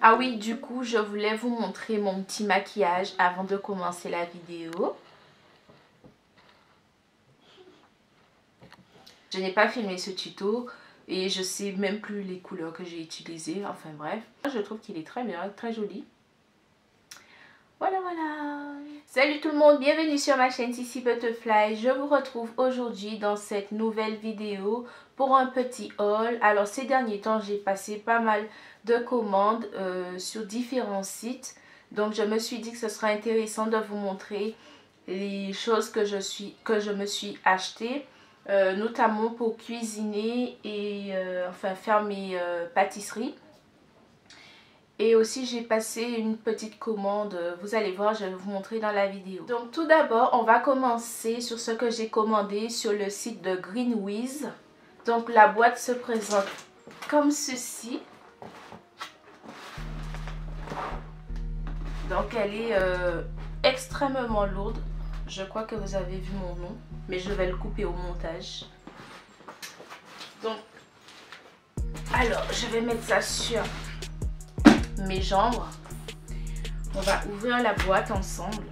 Ah oui, du coup, je voulais vous montrer mon petit maquillage avant de commencer la vidéo. Je n'ai pas filmé ce tuto et je sais même plus les couleurs que j'ai utilisées. Enfin bref, je trouve qu'il est très bien, très joli. Voilà. Salut tout le monde, bienvenue sur ma chaîne Sissi Butterfly. Je vous retrouve aujourd'hui dans cette nouvelle vidéo pour un petit haul. Alors ces derniers temps, j'ai passé pas mal de commandes sur différents sites. Donc je me suis dit que ce serait intéressant de vous montrer les choses que je me suis achetées. Notamment pour cuisiner et enfin faire mes pâtisseries. Et aussi j'ai passé une petite commande, vous allez voir, je vais vous montrer dans la vidéo. Donc tout d'abord, on va commencer sur ce que j'ai commandé sur le site de Greenwiz. Donc la boîte se présente comme ceci. Donc elle est extrêmement lourde. Je crois que vous avez vu mon nom, mais je vais le couper au montage. Donc, alors je vais mettre ça sur mes jambes. On va ouvrir la boîte ensemble.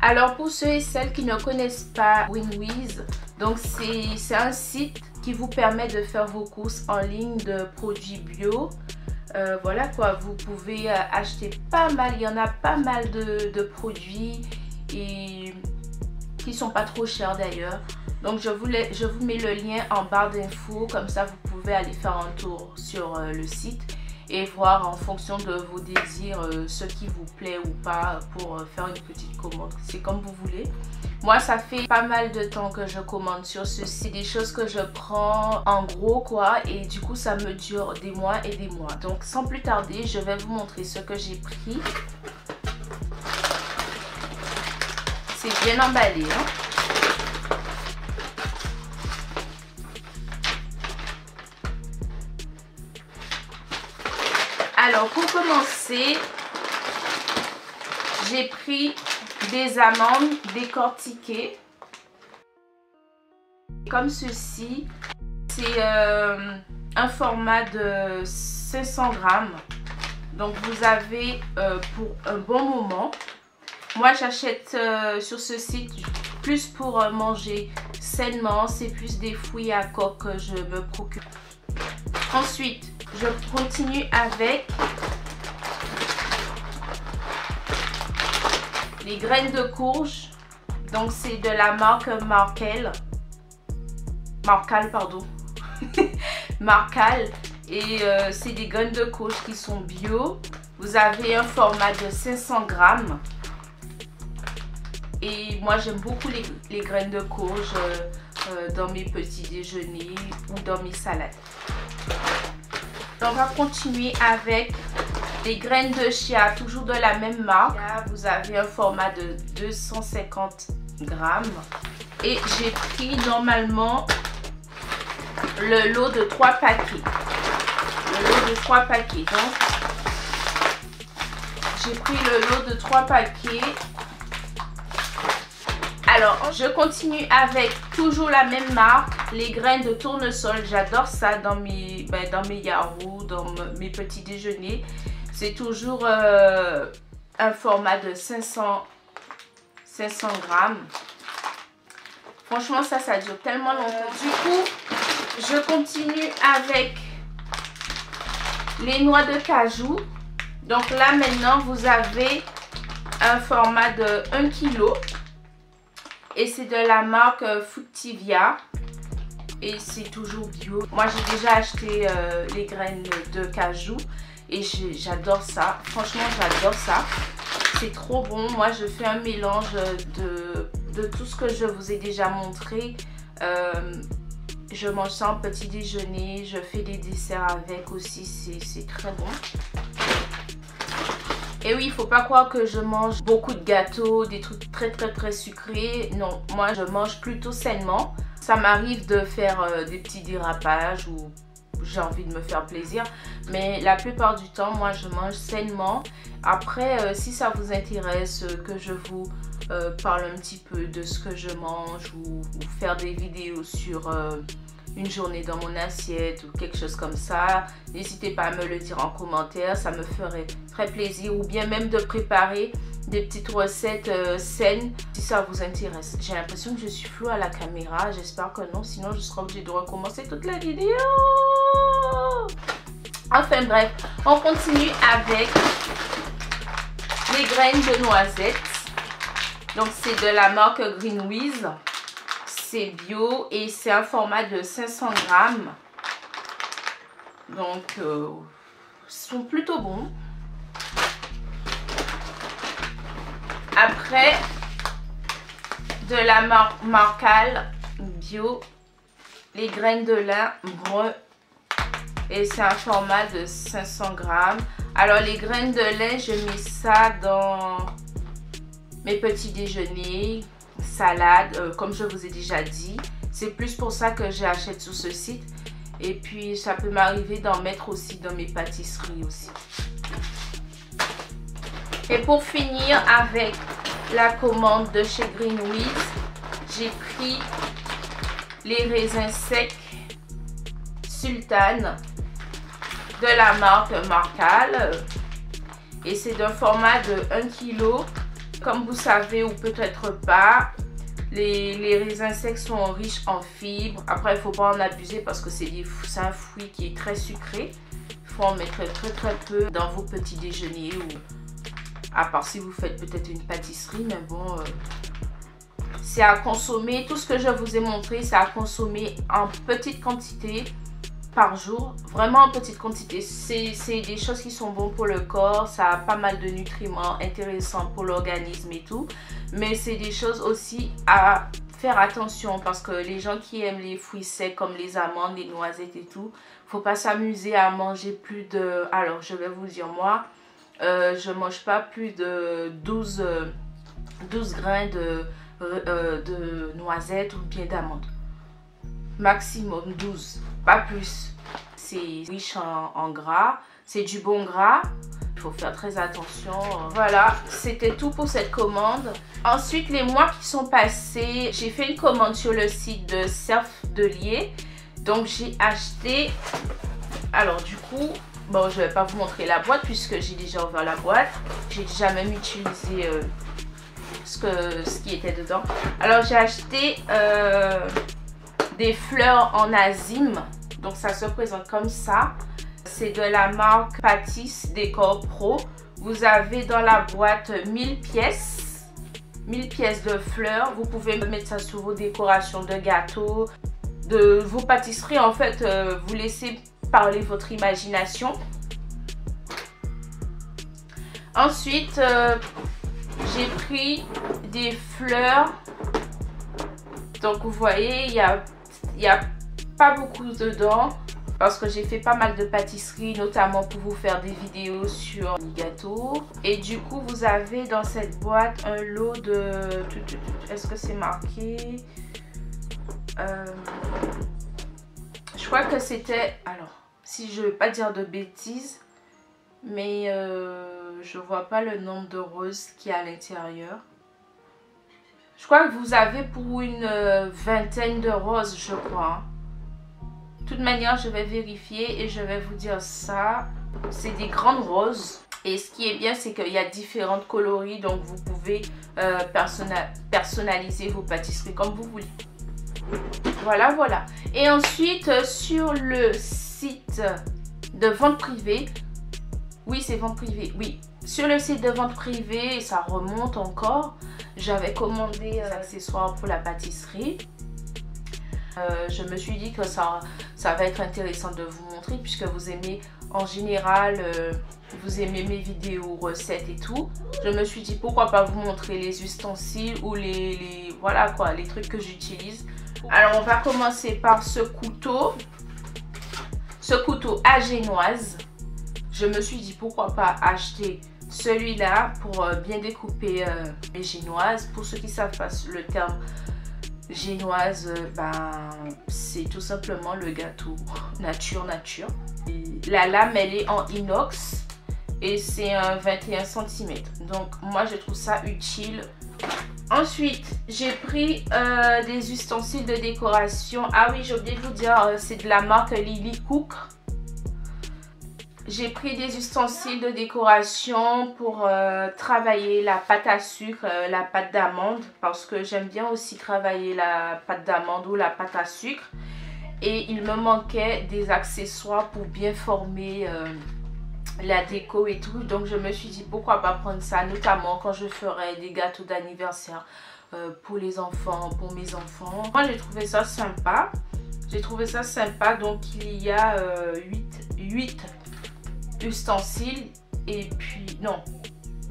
Alors pour ceux et celles qui ne connaissent pas Greenwiz, donc c'est un site qui vous permet de faire vos courses en ligne de produits bio. Voilà quoi, vous pouvez acheter pas mal, il y en a pas mal de produits et qui sont pas trop chers d'ailleurs. Donc je vous mets le lien en barre d'infos, comme ça vous pouvez aller faire un tour sur le site et voir en fonction de vos désirs ce qui vous plaît ou pas pour faire une petite commande. C'est comme vous voulez. Moi ça fait pas mal de temps que je commande sur ce site. C'est des choses que je prends en gros quoi, et du coup ça me dure des mois et des mois. Donc sans plus tarder, je vais vous montrer ce que j'ai pris. C'est bien emballé hein. Alors pour commencer, j'ai pris des amandes décortiquées comme ceci. C'est un format de 500 grammes. Donc vous avez pour un bon moment. Moi j'achète sur ce site plus pour manger sainement. C'est plus des fruits à coque que je me procure. Ensuite je continue avec les graines de courge. Donc c'est de la marque Marcal pardon. Marcal. Et c'est des graines de courge qui sont bio. Vous avez un format de 500 grammes. Et moi j'aime beaucoup les graines de courge dans mes petits déjeuners ou dans mes salades. On va continuer avec les graines de chia, toujours de la même marque. Là, vous avez un format de 250 grammes. Et j'ai pris normalement le lot de 3 paquets. Le lot de 3 paquets. Donc, j'ai pris le lot de 3 paquets. Alors, je continue avec toujours la même marque, les graines de tournesol. J'adore ça dans mes yaourts, dans mes petits déjeuners. C'est toujours un format de 500 grammes. Franchement, ça dure tellement longtemps. Du coup, je continue avec les noix de cajou. Donc là, maintenant, vous avez un format de 1 kg. Et c'est de la marque Fructivia. Et c'est toujours bio. Moi j'ai déjà acheté les graines de cajou. Et j'adore ça. Franchement j'adore ça. C'est trop bon. Moi je fais un mélange de tout ce que je vous ai déjà montré. Je mange ça en petit déjeuner. Je fais des desserts avec aussi. C'est très bon. Et oui, il ne faut pas croire que je mange beaucoup de gâteaux, des trucs très sucrés. Non, moi je mange plutôt sainement. Ça m'arrive de faire des petits dérapages ou j'ai envie de me faire plaisir. Mais la plupart du temps, moi, je mange sainement. Après, si ça vous intéresse que je vous parle un petit peu de ce que je mange ou faire des vidéos sur une journée dans mon assiette ou quelque chose comme ça, n'hésitez pas à me le dire en commentaire, ça me ferait très plaisir. Ou bien même de préparer des petites recettes saines si ça vous intéresse. J'ai l'impression que je suis floue à la caméra, j'espère que non, sinon je serai obligée de recommencer toute la vidéo. Enfin bref, on continue avec les graines de noisettes. Donc c'est de la marque Greenwiz. C'est bio et c'est un format de 500 grammes. Donc ils sont plutôt bons. Après, de la marque Marcal bio, les graines de lin brun. Et c'est un format de 500 grammes. Alors les graines de lin, je mets ça dans mes petits déjeuners, salade, comme je vous ai déjà dit. C'est plus pour ça que j'achète sur ce site. Et puis ça peut m'arriver d'en mettre aussi dans mes pâtisseries aussi. Et pour finir avec la commande de chez Greenwiz, j'ai pris les raisins secs Sultan de la marque Marcal. Et c'est d'un format de 1 kg. Comme vous savez ou peut-être pas, les raisins secs sont riches en fibres. Après, il ne faut pas en abuser parce que c'est un fruit qui est très sucré. Il faut en mettre très peu dans vos petits déjeuners ou à part si vous faites peut-être une pâtisserie. Mais bon, c'est à consommer. Tout ce que je vous ai montré, c'est à consommer en petite quantité par jour. Vraiment en petite quantité. C'est des choses qui sont bonnes pour le corps. Ça a pas mal de nutriments intéressants pour l'organisme et tout. Mais c'est des choses aussi à faire attention parce que les gens qui aiment les fruits secs comme les amandes, les noisettes et tout, faut pas s'amuser à manger plus de... Alors, je vais vous dire, moi, je mange pas plus de 12 grains de noisettes ou bien d'amandes. Maximum 12, pas plus. C'est riche en gras, c'est du bon gras. Il faut faire très attention. Voilà, c'était tout pour cette commande. Ensuite, les mois qui sont passés, j'ai fait une commande sur le site de Cerf de Lier. Donc, j'ai acheté... Alors, du coup, bon, je ne vais pas vous montrer la boîte puisque j'ai déjà ouvert la boîte. J'ai déjà même utilisé ce qui était dedans. Alors, j'ai acheté des fleurs en azime. Donc, ça se présente comme ça. C'est de la marque Patisse Décor Pro. Vous avez dans la boîte 1000 pièces. 1000 pièces de fleurs. Vous pouvez mettre ça sur vos décorations de gâteaux, de vos pâtisseries. En fait, vous laissez parler votre imagination. Ensuite, j'ai pris des fleurs. Donc, vous voyez, il y a pas beaucoup dedans. Parce que j'ai fait pas mal de pâtisseries, notamment pour vous faire des vidéos sur les gâteaux. Et du coup, vous avez dans cette boîte un lot de... Est-ce que c'est marqué? Je crois que c'était... Alors, si je ne veux pas dire de bêtises, mais je vois pas le nombre de roses qu'il y a à l'intérieur. Je crois que vous avez pour une vingtaine de roses, je crois. De toute manière, je vais vérifier et je vais vous dire ça. C'est des grandes roses. Et ce qui est bien, c'est qu'il y a différentes coloris. Donc, vous pouvez personnaliser vos pâtisseries comme vous voulez. Voilà, voilà. Et ensuite, sur le site de vente privée. Oui, c'est vente privée, oui. Sur le site de vente privée, ça remonte encore. J'avais commandé des accessoires pour la pâtisserie. Je me suis dit que ça va être intéressant de vous montrer puisque vous aimez en général, vous aimez mes vidéos recettes et tout. Je me suis dit pourquoi pas vous montrer les ustensiles ou voilà quoi, les trucs que j'utilise. Alors on va commencer par ce couteau à génoise. Je me suis dit pourquoi pas acheter celui-là pour bien découper les génoises. Pour ceux qui savent pas le terme génoise, c'est tout simplement le gâteau nature. Et la lame, elle est en inox et c'est un 21 cm. Donc moi je trouve ça utile. Ensuite, j'ai pris des ustensiles de décoration. Ah oui, j'ai oublié de vous dire, c'est de la marque Lily Cook. J'ai pris des ustensiles de décoration pour travailler la pâte à sucre, la pâte d'amande. Parce que j'aime bien aussi travailler la pâte d'amande ou la pâte à sucre. Et il me manquait des accessoires pour bien former la déco et tout. Donc je me suis dit pourquoi pas prendre ça, notamment quand je ferai des gâteaux d'anniversaire pour les enfants, pour mes enfants. Moi j'ai trouvé ça sympa. Donc il y a 8 ustensiles et puis non,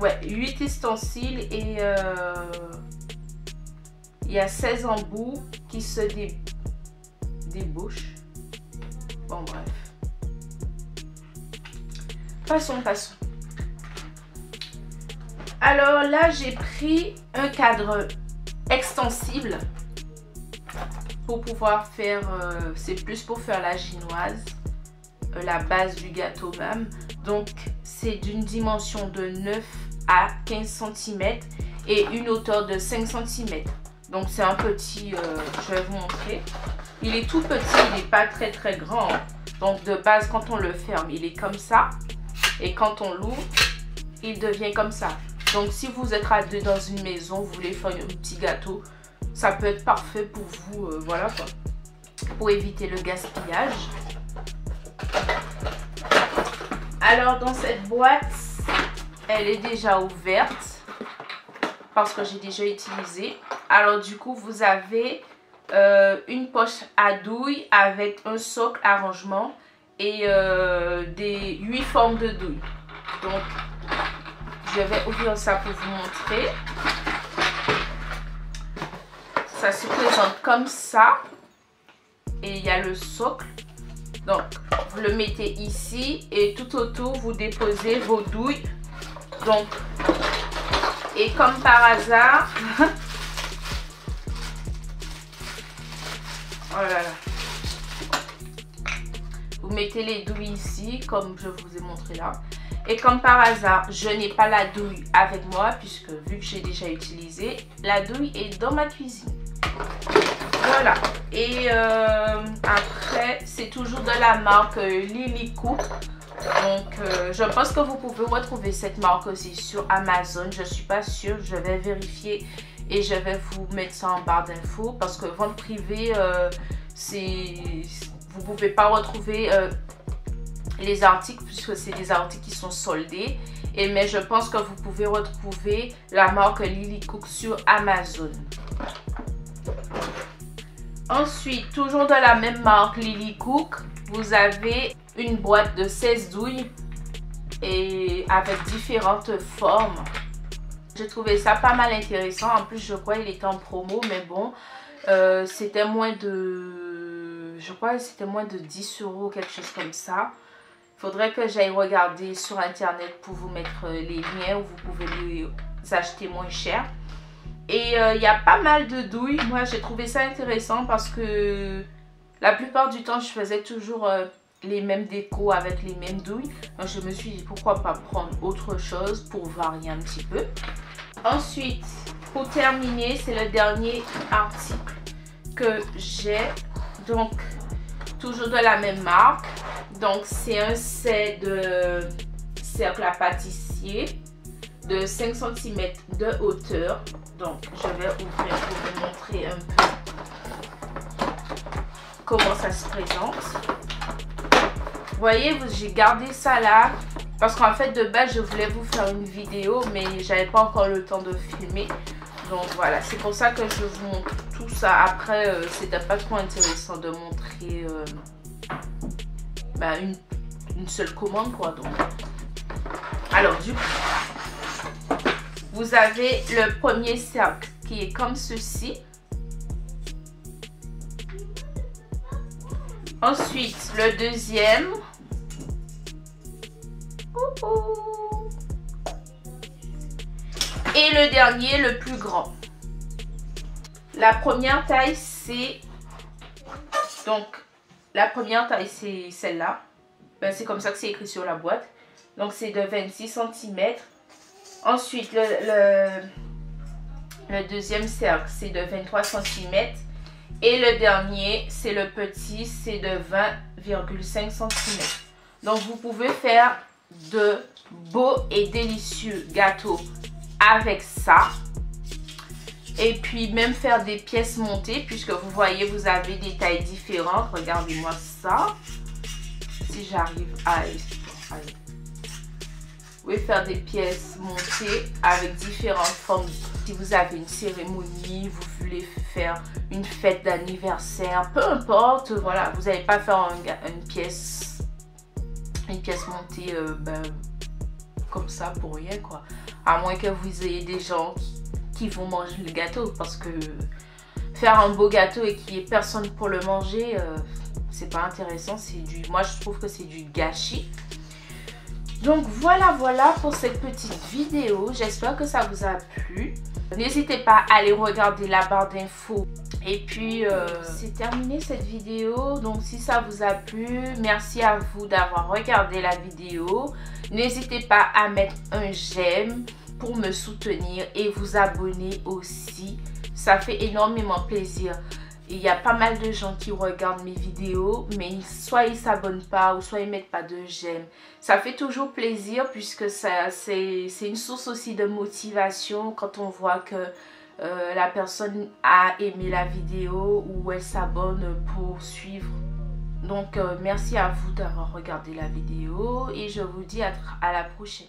ouais, 8 ustensiles et il y a 16 embouts qui se débouchent. Bon bref, passons. Alors là j'ai pris un cadre extensible pour pouvoir faire, c'est plus pour faire la génoise, la base du gâteau même. Donc c'est d'une dimension de 9 à 15 cm et une hauteur de 5 cm. Donc c'est un petit, je vais vous montrer. Il est tout petit, il n'est pas très grand. Donc de base quand on le ferme, il est comme ça. Et quand on l'ouvre, il devient comme ça. Donc si vous êtes à deux dans une maison, vous voulez faire un petit gâteau, ça peut être parfait pour vous, voilà quoi. Pour éviter le gaspillage. Alors dans cette boîte, elle est déjà ouverte parce que j'ai déjà utilisé. Alors du coup vous avez une poche à douille avec un socle à rangement et des 8 formes de douille. Donc je vais ouvrir ça pour vous montrer. Ça se présente comme ça et il y a le socle. Donc vous le mettez ici et tout autour vous déposez vos douilles. Donc, et comme par hasard, oh là là, vous mettez les douilles ici comme je vous ai montré là. Et comme par hasard, je n'ai pas la douille avec moi puisque vu que j'ai déjà utilisé, la douille est dans ma cuisine. Voilà. Et après, c'est toujours de la marque Lily Cook. Donc, je pense que vous pouvez retrouver cette marque aussi sur Amazon. Je ne suis pas sûre. Je vais vérifier et je vais vous mettre ça en barre d'infos. Parce que vente privée, vous ne pouvez pas retrouver les articles puisque c'est des articles qui sont soldés. Mais je pense que vous pouvez retrouver la marque Lily Cook sur Amazon. Ensuite, toujours de la même marque Lily Cook, vous avez une boîte de 16 douilles et avec différentes formes. J'ai trouvé ça pas mal intéressant. En plus, je crois qu'il était en promo, mais bon, c'était moins de... Je crois que c'était moins de 10 €, quelque chose comme ça. Il faudrait que j'aille regarder sur internet pour vous mettre les liens où vous pouvez les acheter moins cher. Et il y a pas mal de douilles. Moi j'ai trouvé ça intéressant parce que la plupart du temps je faisais toujours les mêmes décos avec les mêmes douilles. Donc je me suis dit pourquoi pas prendre autre chose pour varier un petit peu. Ensuite, pour terminer, c'est le dernier article que j'ai. Donc toujours de la même marque. Donc c'est un set de cercle à pâtissier de 5 cm de hauteur. Donc je vais ouvrir pour vous montrer un peu comment ça se présente. Vous voyez, j'ai gardé ça là parce qu'en fait de base je voulais vous faire une vidéo mais j'avais pas encore le temps de filmer. Donc voilà, c'est pour ça que je vous montre tout ça. Après c'était pas trop intéressant de montrer une seule commande quoi. Donc alors du coup, vous avez le premier cercle qui est comme ceci. Ensuite, le deuxième. Et le dernier, le plus grand. La première taille, c'est... Donc, la première taille, c'est celle-là. Ben, c'est comme ça que c'est écrit sur la boîte. Donc, c'est de 26 cm. Ensuite, le deuxième cercle, c'est de 23 cm. Et le dernier, c'est le petit, c'est de 20,5 cm. Donc, vous pouvez faire de beaux et délicieux gâteaux avec ça. Et puis, même faire des pièces montées, puisque vous voyez, vous avez des tailles différentes. Regardez-moi ça. Si j'arrive à... Allez. Vous pouvez faire des pièces montées avec différentes formes. Si vous avez une cérémonie, vous voulez faire une fête d'anniversaire, peu importe, voilà, vous n'allez pas faire une pièce montée comme ça pour rien, quoi. À moins que vous ayez des gens qui vont manger le gâteau, parce que faire un beau gâteau et qu'il n'y ait personne pour le manger, c'est pas intéressant. Moi, je trouve que c'est du gâchis. Donc voilà pour cette petite vidéo. J'espère que ça vous a plu. N'hésitez pas à aller regarder la barre d'infos. Et puis c'est terminé cette vidéo. Donc si ça vous a plu, merci à vous d'avoir regardé la vidéo. N'hésitez pas à mettre un j'aime pour me soutenir et vous abonner aussi. Ça fait énormément plaisir. Il y a pas mal de gens qui regardent mes vidéos, mais soit ils s'abonnent pas ou soit ils mettent pas de j'aime. Ça fait toujours plaisir puisque c'est une source aussi de motivation quand on voit que la personne a aimé la vidéo ou elle s'abonne pour suivre. Donc merci à vous d'avoir regardé la vidéo et je vous dis à la prochaine.